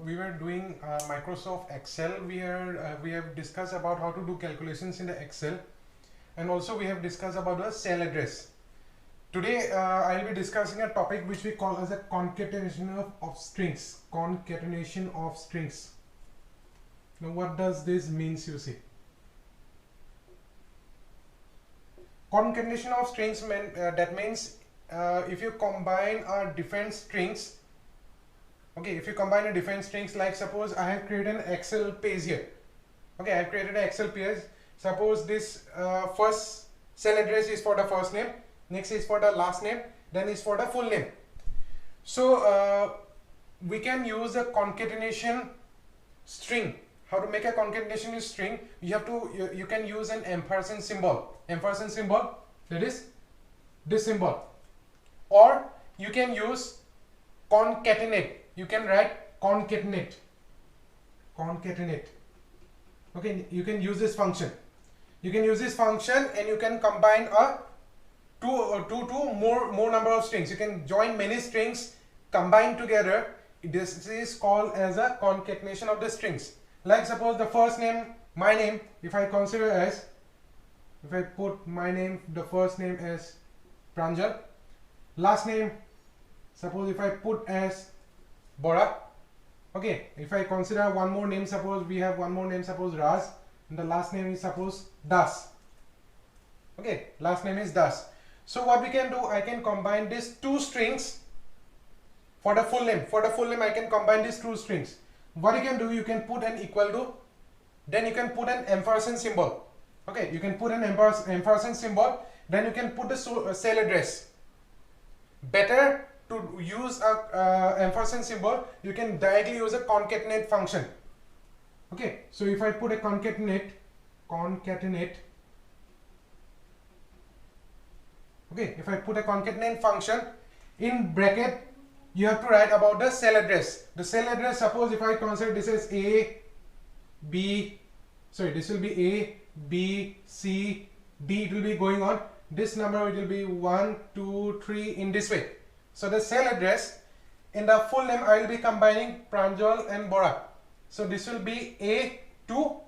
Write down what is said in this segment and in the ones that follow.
we were doing Microsoft Excel. We have discussed about how to do calculations in the Excel, and also we have discussed about the cell address. Today I'll be discussing a topic which we call as a concatenation of strings. Concatenation of strings. Now what does this means, you see? Concatenation of strings that means if you combine different strings. Okay, if you combine a different strings, like suppose I have created an Excel page here. Okay, I have created an Excel page. Suppose this first cell address is for the first name, next is for the last name, then is for the full name. So we can use a concatenation string. How to make a concatenation string? You can use an ampersand symbol. Ampersand symbol, that is this symbol, or you can use concatenate. You can write concatenate. Concatenate. Okay, you can use this function. You can use this function and you can combine a more number of strings. You can join many strings combined together. This is called as a concatenation of the strings. Like suppose the first name, my name, if I consider as, if I put my name, the first name as Pranjal, last name, suppose if I put as Bora. Okay, if I consider one more name, suppose we have one more name, suppose Raj, and the last name is suppose Das. Okay, last name is Das. So what we can do, I can combine these two strings for the full name. For the full name, I can combine these two strings. What you can do, you can put an equal to, then you can put an ampersand symbol. Okay, you can put an ampersand symbol, then you can put the cell address. Better to use a ampersand symbol, you can directly use a concatenate function. Okay, so if I put a concatenate, okay, if I put a concatenate function in bracket, you have to write about the cell address. The cell address, suppose if I consider this as A, B, sorry, this will be A, B, C, D, it will be going on. This number it will be 1, 2, 3 in this way. So the cell address, in the full name I will be combining Pranjal and Bora. So this will be A2,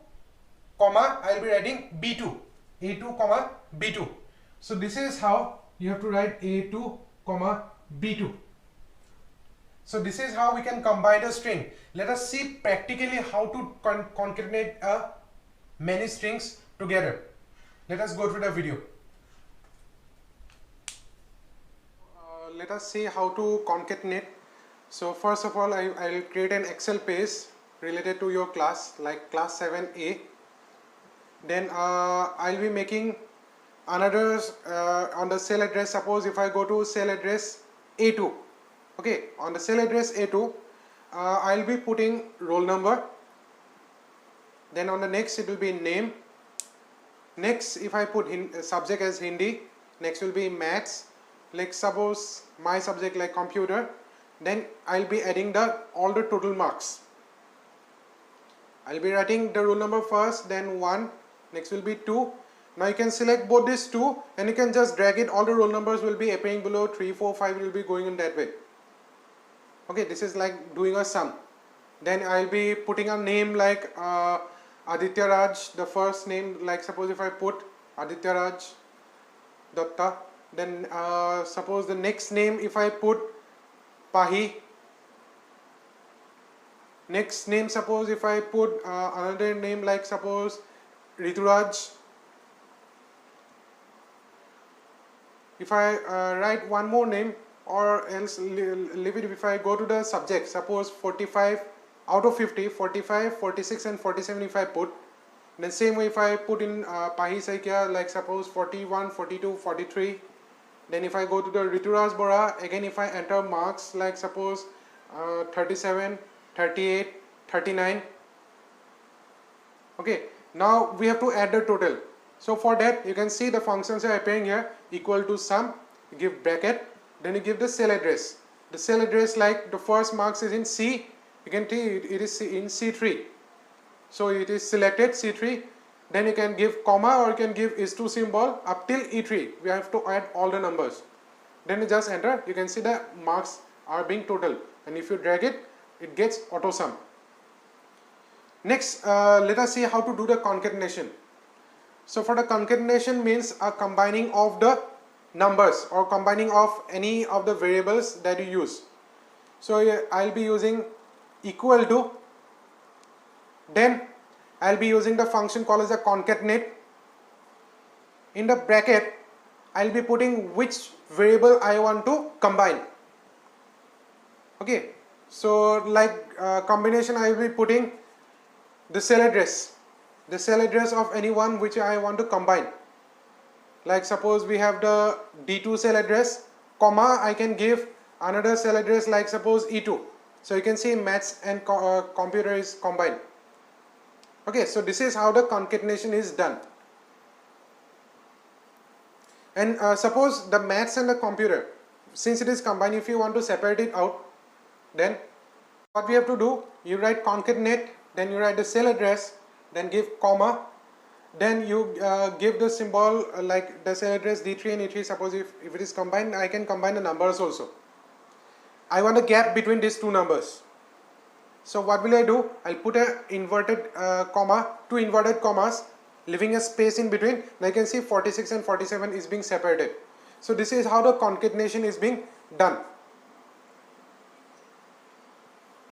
comma, I will be writing B2. A2, comma, B2. So this is how you have to write A2, comma, B2. So this is how we can combine a string. Let us see practically how to concatenate many strings together. Let us go through the video. Let us see how to concatenate. So first of all, I will create an Excel page related to your class, like class 7A. Then I will be making another on the cell address. Suppose if I go to cell address A2. Okay, on the cell address A2, I will be putting roll number. Then on the next it will be name. Next, if I put subject as Hindi, next will be maths. Like suppose my subject like computer, then I'll be adding all the total marks. I'll be writing the roll number first, then 1, next will be 2. Now you can select both these two and you can just drag it. All the roll numbers will be appearing below. 3, 4, 5 will be going in that way. Okay, this is like doing a sum. Then I'll be putting a name like Aditya Raj, the first name, like suppose if I put Aditya Raj Datta. Then suppose the next name if I put Pahi. Next name, suppose if I put another name like suppose Rituraj. If I write one more name, or else leave it, if I go to the subject, suppose 45 out of 50, 45, 46 and 47 if I put. Then same way if I put in Pahi Saikia, like suppose 41, 42, 43. Then if I go to the Rituraj Bora, again if I enter marks like suppose 37, 38, 39. Okay, now we have to add the total. So for that you can see the functions are appearing here, equal to sum, you give bracket, then you give the cell address. The cell address, like the first marks is in C, you can see it is in C3. So it is selected C3. Then you can give comma or you can give is2 symbol up till E3. We have to add all the numbers. Then you just enter. You can see the marks are being total. And if you drag it, it gets auto sum. Next, let us see how to do the concatenation. So for the concatenation means a combining of the numbers or combining of any of the variables that you use. So I'll be using equal to, then I'll be using the function called as a concatenate. In the bracket, I'll be putting which variable I want to combine. Okay, so like combination, I will be putting the cell address of any one which I want to combine. Like suppose we have the D2 cell address, comma, I can give another cell address like suppose E2. So you can see maths and computer is combined. Okay, so this is how the concatenation is done. And suppose the maths and the computer, since it is combined, if you want to separate it out, then what we have to do, you write concatenate, then you write the cell address, then give comma, then you give the symbol like the cell address D3 and E3. Suppose if it is combined, I can combine the numbers also. I want a gap between these two numbers. So what will I do? I'll put a inverted comma, two inverted commas, leaving a space in between. Now you can see 46 and 47 is being separated. So this is how the concatenation is being done.